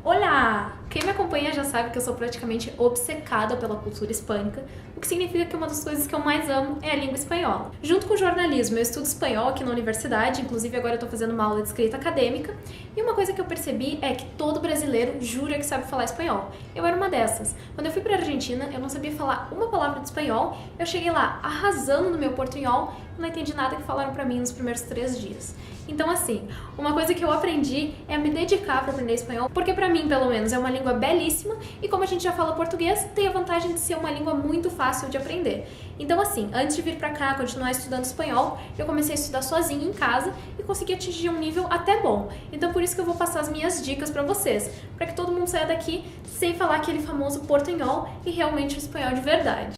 Olá! Quem me acompanha já sabe que eu sou praticamente obcecada pela cultura hispânica, o que significa que uma das coisas que eu mais amo é a língua espanhola. Junto com o jornalismo, eu estudo espanhol aqui na universidade, inclusive agora eu tô fazendo uma aula de escrita acadêmica, e uma coisa que eu percebi é que todo brasileiro jura que sabe falar espanhol. Eu era uma dessas. Quando eu fui pra Argentina, eu não sabia falar uma palavra de espanhol, eu cheguei lá arrasando no meu portunhol e não entendi nada que falaram pra mim nos primeiros 3 dias. Então, assim, uma coisa que eu aprendi é me dedicar para aprender espanhol, porque pra mim, pelo menos, é uma língua belíssima e como a gente já fala português, tem a vantagem de ser uma língua muito fácil de aprender. Então, assim, antes de vir pra cá, continuar estudando espanhol, eu comecei a estudar sozinha em casa e consegui atingir um nível até bom. Então, por isso que eu vou passar as minhas dicas pra vocês, para que todo mundo saia daqui sem falar aquele famoso portunhol e realmente o espanhol de verdade.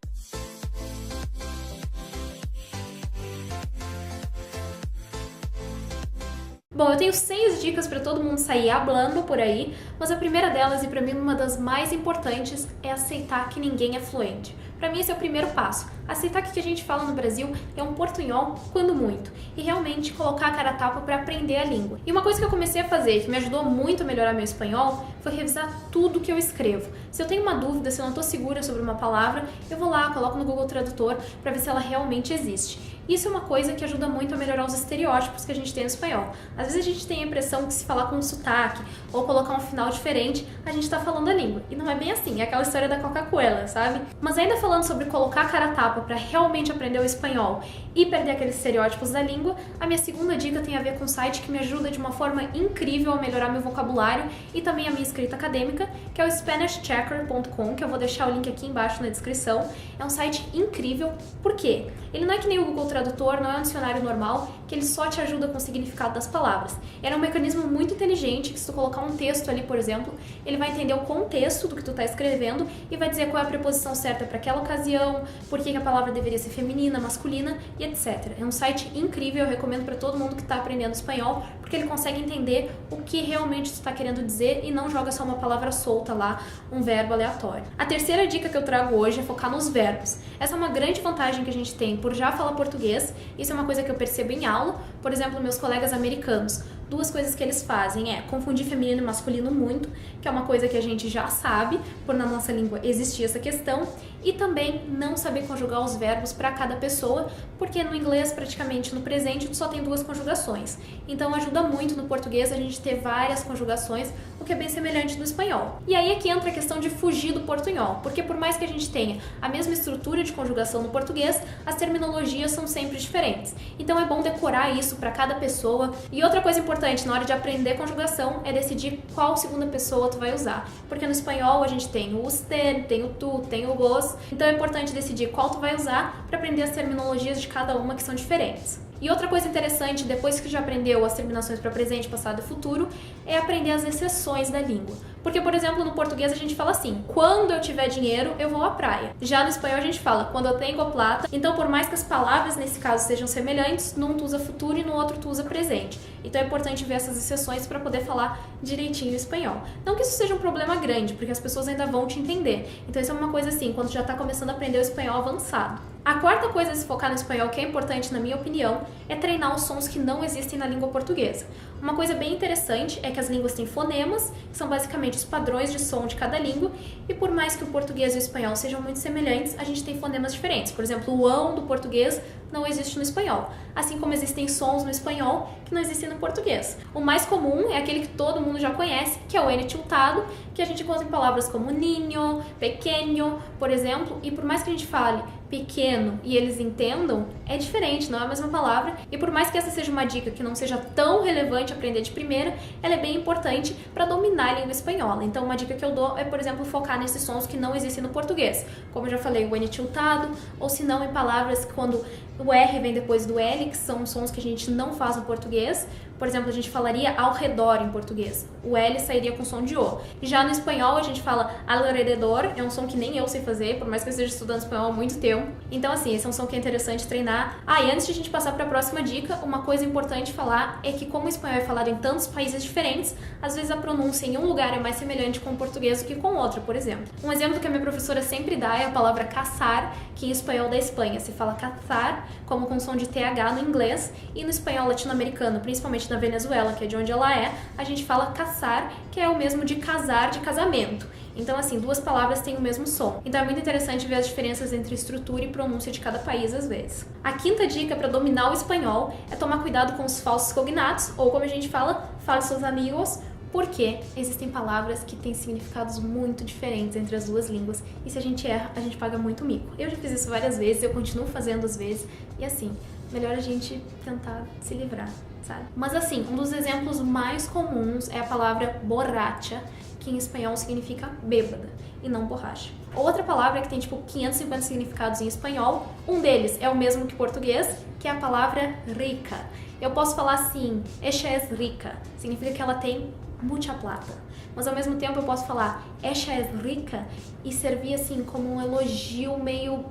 Bom, eu tenho 6 dicas para todo mundo sair hablando por aí, mas a primeira delas, e para mim uma das mais importantes, é aceitar que ninguém é fluente. Para mim esse é o primeiro passo. Aceitar que o que a gente fala no Brasil é um portunhol, quando muito, e realmente colocar a cara a tapa para aprender a língua. E uma coisa que eu comecei a fazer, que me ajudou muito a melhorar meu espanhol, foi revisar tudo que eu escrevo. Se eu tenho uma dúvida, se eu não estou segura sobre uma palavra, eu vou lá, coloco no Google Tradutor para ver se ela realmente existe. Isso é uma coisa que ajuda muito a melhorar os estereótipos que a gente tem no espanhol. Às vezes a gente tem a impressão que se falar com um sotaque ou colocar um final diferente, a gente tá falando a língua. E não é bem assim, é aquela história da Coca-Cola, sabe? Mas ainda falando sobre colocar a cara a tapa para realmente aprender o espanhol e perder aqueles estereótipos da língua, a minha segunda dica tem a ver com um site que me ajuda de uma forma incrível a melhorar meu vocabulário e também a minha escrita acadêmica, que é o SpanishChecker.com, que eu vou deixar o link aqui embaixo na descrição. É um site incrível, por quê? Ele não é que nem o Google Tradutor, não é um dicionário normal, que ele só te ajuda com o significado das palavras. Ele é um mecanismo muito inteligente, que se tu colocar um texto ali, por exemplo, ele vai entender o contexto do que tu está escrevendo e vai dizer qual é a preposição certa para aquela ocasião, por que a palavra deveria ser feminina, masculina e etc. É um site incrível, eu recomendo para todo mundo que está aprendendo espanhol, porque ele consegue entender o que realmente tu está querendo dizer e não joga só uma palavra solta lá, um verbo aleatório. A terceira dica que eu trago hoje é focar nos verbos. Essa é uma grande vantagem que a gente tem por já falar português, isso é uma coisa que eu percebo em aula, por exemplo, meus colegas americanos. 2 coisas que eles fazem é confundir feminino e masculino muito, que é uma coisa que a gente já sabe, por na nossa língua existir essa questão, e também não saber conjugar os verbos para cada pessoa, porque no inglês, praticamente no presente, tu só tem 2 conjugações. Então ajuda muito no português a gente ter várias conjugações, o que é bem semelhante no espanhol. E aí é que entra a questão de fugir do portunhol, porque por mais que a gente tenha a mesma estrutura de conjugação no português, as terminologias são sempre diferentes. Então é bom decorar isso para cada pessoa. E outra coisa importante na hora de aprender conjugação é decidir qual segunda pessoa tu vai usar. Porque no espanhol a gente tem o usted, tem o tu, tem o vos. Então é importante decidir qual tu vai usar para aprender as terminologias de cada uma que são diferentes. E outra coisa interessante, depois que já aprendeu as terminações para presente, passado e futuro, é aprender as exceções da língua. Porque, por exemplo, no português a gente fala assim, quando eu tiver dinheiro, eu vou à praia. Já no espanhol a gente fala, quando eu tenho plata. Então, por mais que as palavras nesse caso sejam semelhantes, num tu usa futuro e no outro tu usa presente. Então é importante ver essas exceções para poder falar direitinho o espanhol. Não que isso seja um problema grande, porque as pessoas ainda vão te entender. Então isso é uma coisa assim, quando já está começando a aprender o espanhol avançado. A quarta coisa a se focar no espanhol, que é importante na minha opinião, é treinar os sons que não existem na língua portuguesa. Uma coisa bem interessante é que as línguas têm fonemas, que são basicamente os padrões de som de cada língua, e por mais que o português e o espanhol sejam muito semelhantes, a gente tem fonemas diferentes. Por exemplo, o ão do português não existe no espanhol, assim como existem sons no espanhol que não existem no português. O mais comum é aquele que todo mundo já conhece, que é o N tiltado, que a gente encontra em palavras como niño, pequeño, por exemplo, e por mais que a gente fale pequeno e eles entendam, é diferente, não é a mesma palavra, e por mais que essa seja uma dica que não seja tão relevante aprender de primeira, ela é bem importante para dominar a língua espanhola. Então uma dica que eu dou é, por exemplo, focar nesses sons que não existem no português, como eu já falei, o N tiltado, ou se não em palavras quando o R vem depois do L, que são sons que a gente não faz no português. Por exemplo, a gente falaria ao redor em português. O L sairia com som de O. Já no espanhol, a gente fala alrededor, é um som que nem eu sei fazer, por mais que eu esteja estudando espanhol há muito tempo. Então, assim, esse é um som que é interessante treinar. E antes de a gente passar para a próxima dica, uma coisa importante falar é que como o espanhol é falado em tantos países diferentes, às vezes a pronúncia em um lugar é mais semelhante com o português do que com outro, por exemplo. Um exemplo que a minha professora sempre dá é a palavra caçar, que em espanhol da Espanha se fala cazar casar, como com som de TH no inglês, e no espanhol latino-americano, principalmente na Venezuela, que é de onde ela é, a gente fala caçar, que é o mesmo de casar, de casamento. Então, assim, duas palavras têm o mesmo som. Então é muito interessante ver as diferenças entre estrutura e pronúncia de cada país, às vezes. A quinta dica para dominar o espanhol é tomar cuidado com os falsos cognatos, ou como a gente fala, falsos amigos, porque existem palavras que têm significados muito diferentes entre as duas línguas, e se a gente erra, a gente paga muito mico. Eu já fiz isso várias vezes, eu continuo fazendo às vezes, e assim, melhor a gente tentar se livrar, sabe? Mas assim, um dos exemplos mais comuns é a palavra borracha, que em espanhol significa bêbada, e não borracha. Outra palavra que tem tipo 550 significados em espanhol, um deles é o mesmo que português, que é a palavra rica. Eu posso falar assim, ella es rica, significa que ela tem muita plata. Mas ao mesmo tempo eu posso falar, ella es rica, e servir assim como um elogio meio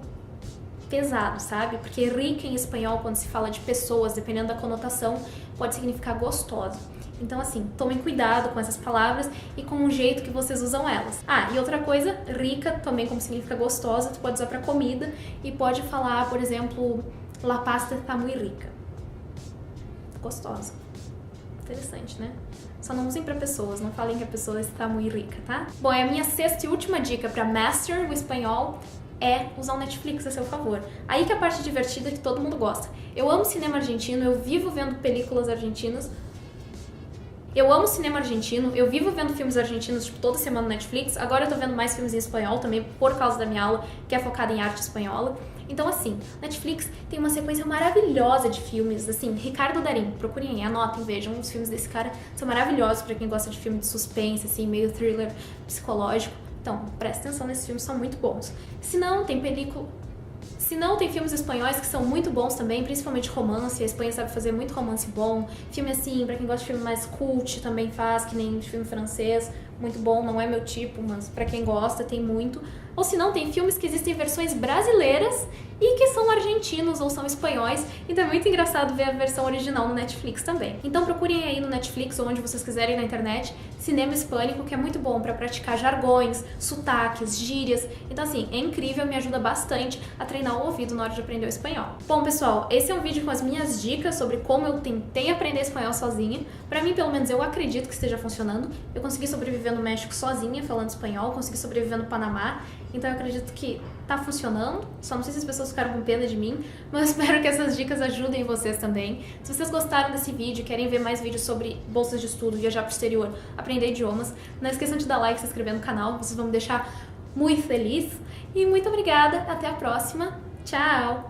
pesado, sabe? Porque rica em espanhol, quando se fala de pessoas, dependendo da conotação, pode significar gostosa. Então, assim, tomem cuidado com essas palavras e com o jeito que vocês usam elas. Ah, e outra coisa, rica também como significa gostosa, tu pode usar pra comida e pode falar, por exemplo, la pasta está muy rica. Gostosa. Interessante, né? Só não usem pra pessoas, não falem que a pessoa está muito rica, tá? Bom, e a minha sexta e última dica pra master o espanhol é usar o Netflix a seu favor. Aí que é a parte divertida que todo mundo gosta. Eu amo cinema argentino, eu vivo vendo películas argentinas. Eu amo cinema argentino, eu vivo vendo filmes argentinos tipo toda semana no Netflix. Agora eu tô vendo mais filmes em espanhol também por causa da minha aula, que é focada em arte espanhola. Então assim, Netflix tem uma sequência maravilhosa de filmes, assim, Ricardo Darín, procurem aí, anotem, vejam, os filmes desse cara são maravilhosos pra quem gosta de filme de suspense, assim, meio thriller psicológico. Então, presta atenção nesses filmes, são muito bons. Se não, tem filmes espanhóis que são muito bons também, principalmente romance. A Espanha sabe fazer muito romance bom. Filme assim, pra quem gosta de filme mais cult, também faz, que nem filme francês. Muito bom, não é meu tipo, mas pra quem gosta tem muito. Ou se não, tem filmes que existem versões brasileiras e que são argentinos ou são espanhóis. Então é muito engraçado ver a versão original no Netflix também. Então procurem aí no Netflix ou onde vocês quiserem na internet, cinema hispânico, que é muito bom pra praticar jargões, sotaques, gírias. Então assim, é incrível, me ajuda bastante a treinar o ouvido na hora de aprender o espanhol. Bom, pessoal, esse é um vídeo com as minhas dicas sobre como eu tentei aprender espanhol sozinha. Pra mim, pelo menos, eu acredito que esteja funcionando. Eu consegui sobreviver no México sozinha, falando espanhol, consegui sobreviver no Panamá. Então eu acredito que tá funcionando. Só não sei se as pessoas ficaram com pena de mim, mas espero que essas dicas ajudem vocês também. Se vocês gostaram desse vídeo, querem ver mais vídeos sobre bolsas de estudo, viajar pro exterior, aprender idiomas, não esqueçam de dar like e se inscrever no canal, vocês vão me deixar muito feliz. E muito obrigada, até a próxima. Tchau!